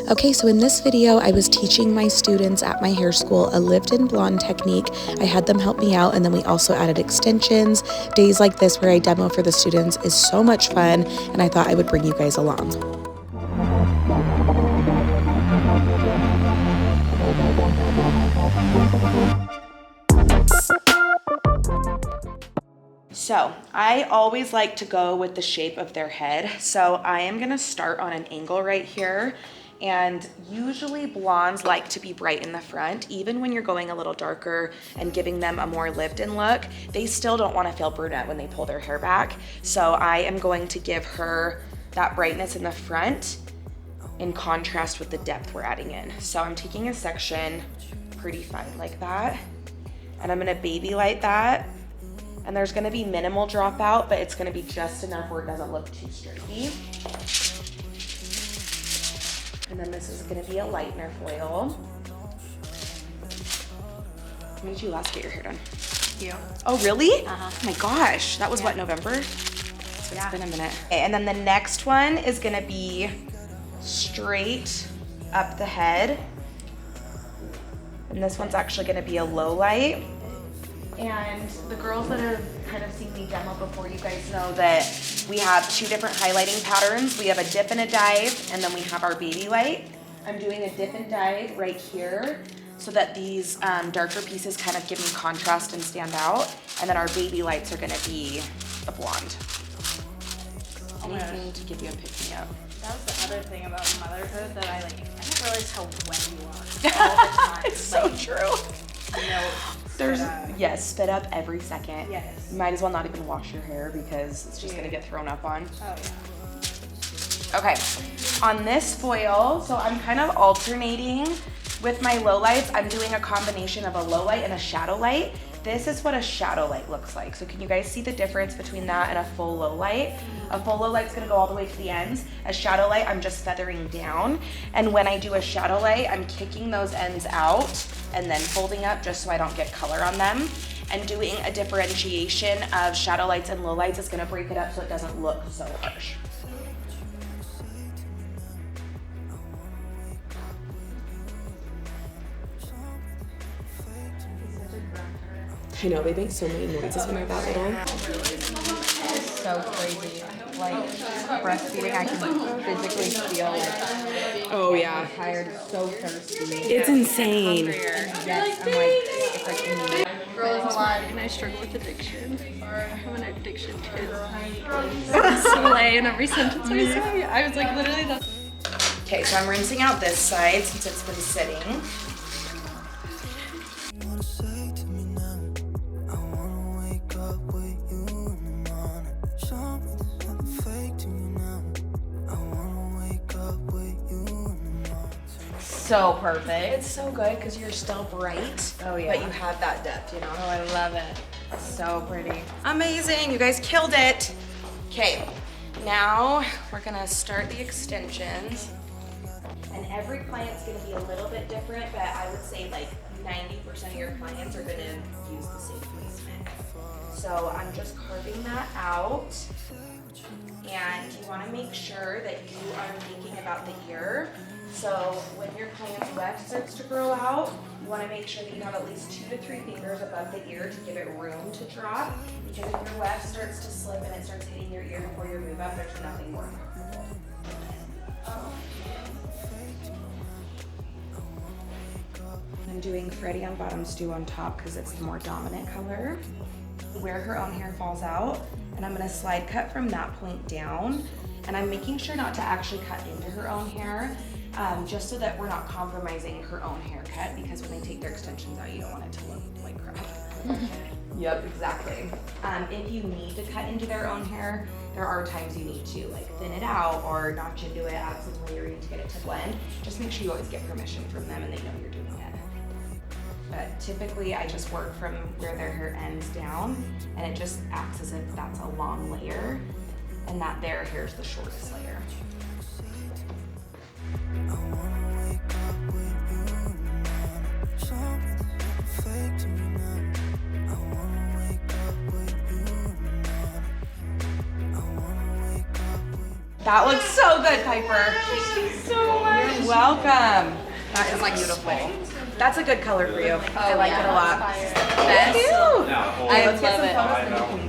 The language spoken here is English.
Okay, so in this video, I was teaching my students at my hair school a lived-in blonde technique. I had them help me out, and then we also added extensions. Days like this where I demo for the students is so much fun, and I thought I would bring you guys along. So I always like to go with the shape of their head. So I am gonna start on an angle right here. And usually blondes like to be bright in the front. Even when you're going a little darker and giving them a more lived-in look, they still don't want to feel brunette when they pull their hair back. So I am going to give her that brightness in the front in contrast with the depth we're adding in. So I'm taking a section pretty fine like that, and I'm gonna baby light that. And there's gonna be minimal dropout, but it's gonna be just enough where it doesn't look too streaky. And then this is gonna be a lightener foil. When did you last get your hair done? You. Oh, really? Uh-huh. Oh my gosh, that was what, November? So it's been a minute. Okay, and then the next one is gonna be straight up the head. And this one's actually gonna be a low light. And the girls that have kind of seen me demo before, you guys know that we have two different highlighting patterns. We have a dip and a dive, and then we have our baby light. I'm doing a dip and dive right here so that these darker pieces kind of give me contrast and stand out. And then our baby lights are gonna be the blonde. Anything to give you a pick-me-up. That was the other thing about motherhood that I don't realize how wet you are all the time. It's so true. You know, yes, spit up every second. Yes. You might as well not even wash your hair because it's just gonna get thrown up on. Oh yeah. Okay, on this foil, so I'm kind of alternating with my low lights. I'm doing a combination of a low light and a shadow light. This is what a shadow light looks like. So can you guys see the difference between that and a full low light? A full low light's gonna go all the way to the ends. A shadow light, I'm just feathering down. And when I do a shadow light, I'm kicking those ends out and then folding up just so I don't get color on them. And doing a differentiation of shadow lights and low lights is gonna break it up so it doesn't look so harsh. I know, they make so many noises when they're that little. It's so crazy. Like breastfeeding, I can physically feel like Oh yeah. I'm tired, so thirsty. It's insane. Yes, I'm like, it's like Girls alive, and I struggle with addiction. I have an addiction to kids. Slay in every sentence I say. I was like, literally, that's. Okay, so I'm rinsing out this side since it's been sitting. so perfect. It's so good because you're still bright, Oh yeah. but you have that depth, you know? Oh, I love it. So pretty. Amazing, you guys killed it. Okay, now we're gonna start the extensions. And every client's gonna be a little bit different, but I would say like 90% of your clients are gonna use the same placement. So I'm just carving that out. And you wanna make sure that you are thinking about the ear. So when your client's weft starts to grow out, you wanna make sure that you have at least 2 to 3 fingers above the ear to give it room to drop. Because if your weft starts to slip and it starts hitting your ear before you move up, there's nothing more comfortable. I'm doing Freddie on bottom, Stew on top because it's the more dominant color. Where her own hair falls out, and I'm gonna slide cut from that point down. And I'm making sure not to actually cut into her own hair, just so that we're not compromising her own haircut, because when they take their extensions out, you don't want it to look like crap. Yep, exactly. If you need to cut into their own hair, there are times you need to like thin it out or notch into it, add some layering to get it to blend. Just make sure you always get permission from them and they know you're doing it. But typically I just work from where their hair ends down, and it just acts as if that's a long layer and that their hair is the shortest layer. That looks so good, Piper. Thank you so much. You're welcome. That is like beautiful. That's a good color for you. I like it a lot. Best. Cute. I Let's get love some it. photos and you can